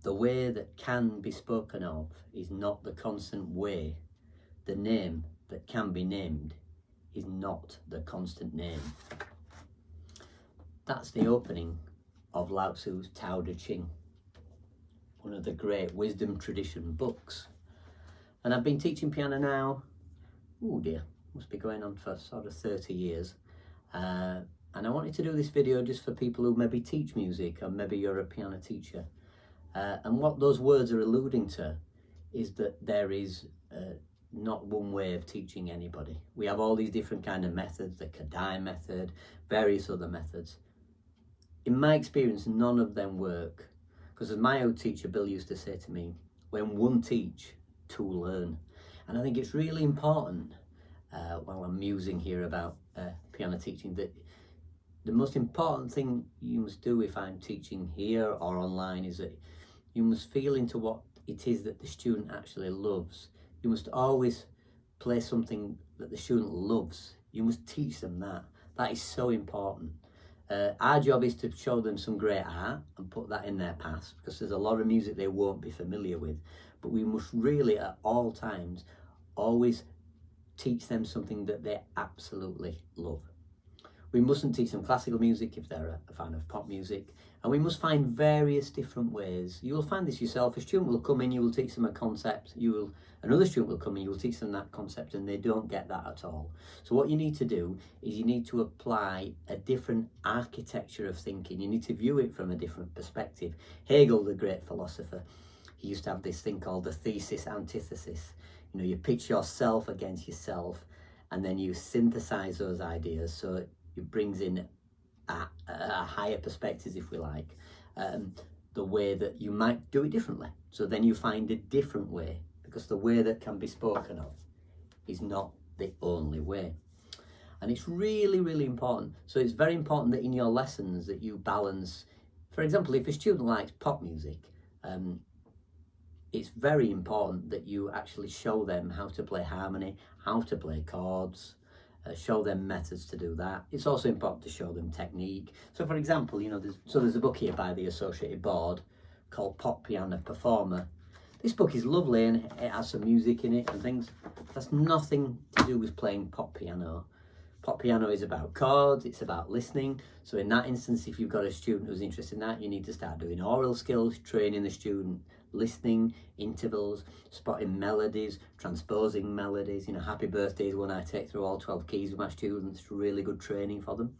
The way that can be spoken of is not the constant way. The name that can be named is not the constant name. That's the opening of Lao Tzu's Tao Te Ching, one of the great wisdom tradition books. And I've been teaching piano now, oh dear, must be going on for sort of 30 years. And I wanted to do this video just for people who maybe teach music, or maybe you're a piano teacher. And what those words are alluding to is that there is not one way of teaching anybody. We have all these different kind of methods, the Kadai method, various other methods. In my experience, none of them work. Because as my old teacher Bill used to say to me, when one teach, two learn. And I think it's really important, while I'm musing here about piano teaching, that the most important thing you must do if I'm teaching here or online is that you must feel into what it is that the student actually loves. You must always play something that the student loves. You must teach them that. That is so important. Our job is to show them some great art and put that in their past, because there's a lot of music they won't be familiar with. But we must really, at all times, always teach them something that they absolutely love. We mustn't teach them classical music if they're a fan of pop music, and we must find various different ways. You will find this yourself. A student will come in, you will teach them a concept, another student will come in, you will teach them that concept, and they don't get that at all. So what you need to do is you need to apply a different architecture of thinking. You need to view it from a different perspective. Hegel, the great philosopher, he used to have this thing called the thesis antithesis. You know, you pitch yourself against yourself, and then you synthesize those ideas, so it brings in a higher perspective, if we like, the way that you might do it differently. So then you find a different way, because the way that can be spoken of is not the only way. And it's really, really important. So it's very important that in your lessons that you balance, for example, if a student likes pop music, it's very important that you actually show them how to play harmony, how to play chords, show them methods to do that. It's also important to show them technique. So for example, you know, there's a book here by the Associated Board called Pop Piano Performer. This book is lovely and it has some music in it and things. That's nothing to do with playing pop piano. Pop piano is about chords, it's about listening. So in that instance, if you've got a student who's interested in that, you need to start doing oral skills, training the student, listening, intervals, spotting melodies, transposing melodies. You know, Happy Birthday is one I take through all 12 keys with my students. Really good training for them.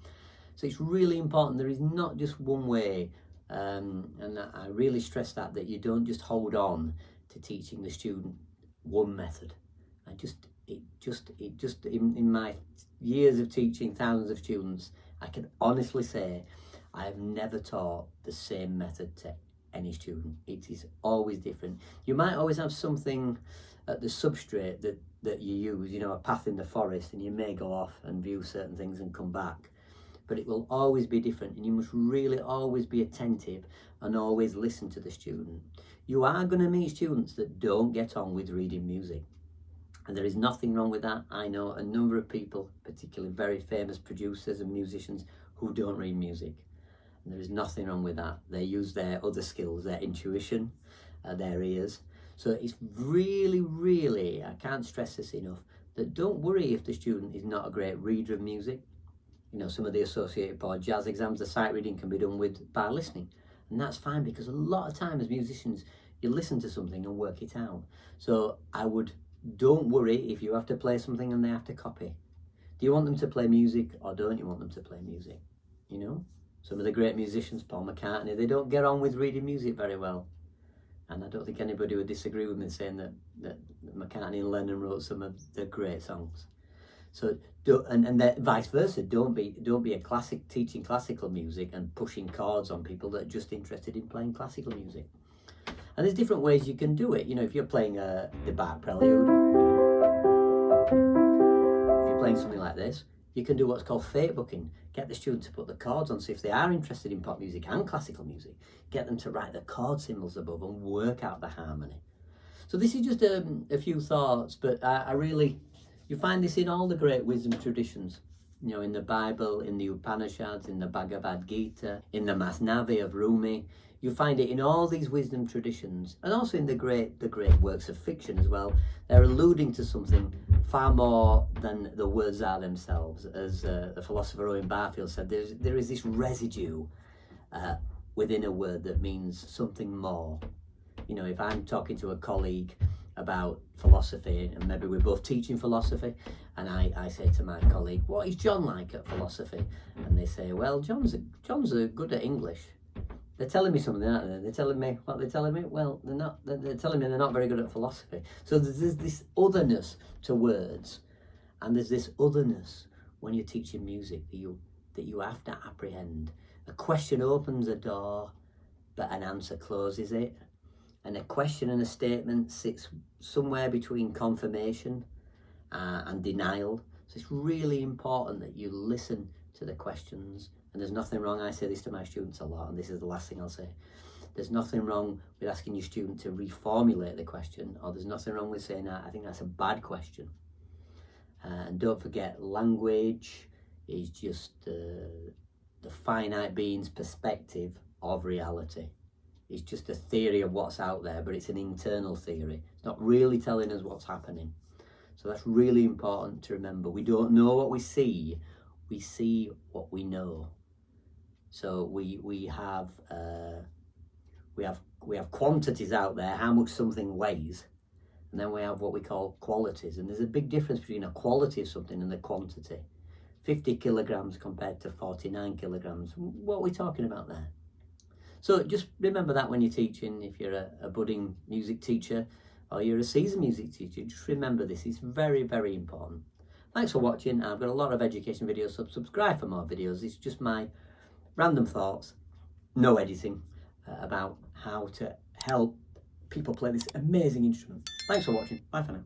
So it's really important. There is not just one way. And I really stress that you don't just hold on to teaching the student one method. In my years of teaching thousands of students, I can honestly say I have never taught the same method to any student. It is always different. You might always have something at the substrate that you use, you know, a path in the forest, and you may go off and view certain things and come back, but it will always be different, and you must really always be attentive and always listen to the student. You are going to meet students that don't get on with reading music, and there is nothing wrong with that. I know a number of people, particularly very famous producers and musicians, who don't read music. And there is nothing wrong with that. They use their other skills, their intuition, their ears. So it's really, really, I can't stress this enough, that don't worry if the student is not a great reader of music. You know, some of the Associated Board jazz exams, the sight reading can be done by listening. And that's fine, because a lot of time as musicians, you listen to something and work it out. So don't worry if you have to play something and they have to copy. Do you want them to play music or don't you want them to play music? You know, some of the great musicians, Paul McCartney, they don't get on with reading music very well. And I don't think anybody would disagree with me saying that McCartney and Lennon wrote some of the great songs. So, vice versa, don't be a teaching classical music and pushing chords on people that are just interested in playing classical music. And there's different ways you can do it. You know, if you're playing the Bach Prelude, if you're playing something like this, you can do what's called fate booking. Get the student to put the chords on. So if they are interested in pop music and classical music, get them to write the chord symbols above and work out the harmony. So this is just a few thoughts, but you find this in all the great wisdom traditions. You know, in the Bible, in the Upanishads, in the Bhagavad Gita, in the Masnavi of Rumi, you find it in all these wisdom traditions, and also in the great works of fiction as well. They're alluding to something far more than the words are themselves. As the philosopher Owen Barfield said, there is this residue within a word that means something more. You know, if I'm talking to a colleague about philosophy, and maybe we're both teaching philosophy, and I say to my colleague, what is John like at philosophy? And they say, well, John's good at English. They're telling me something, aren't they? They're telling me what they're telling me. Well, they're not. They're telling me they're not very good at philosophy. So there's this otherness to words, and there's this otherness when you're teaching music that you have to apprehend. A question opens a door, but an answer closes it. And a question and a statement sits somewhere between confirmation and denial. So it's really important that you listen to the questions. And there's nothing wrong, I say this to my students a lot, and this is the last thing I'll say. There's nothing wrong with asking your student to reformulate the question, or there's nothing wrong with saying, I think that's a bad question. And don't forget, language is just the finite being's perspective of reality. It's just a theory of what's out there, but it's an internal theory. It's not really telling us what's happening. So that's really important to remember. We don't know what we see what we know. So we have quantities out there, how much something weighs, and then we have what we call qualities. And there's a big difference between a quality of something and a quantity. 50 kilograms compared to 49 kilograms. What are we talking about there? So just remember that when you're teaching. If you're a budding music teacher or you're a seasoned music teacher, just remember this. It's very, very important. Thanks for watching. I've got a lot of education videos, so subscribe for more videos. It's just my random thoughts, no editing, about how to help people play this amazing instrument. Thanks for watching. Bye for now.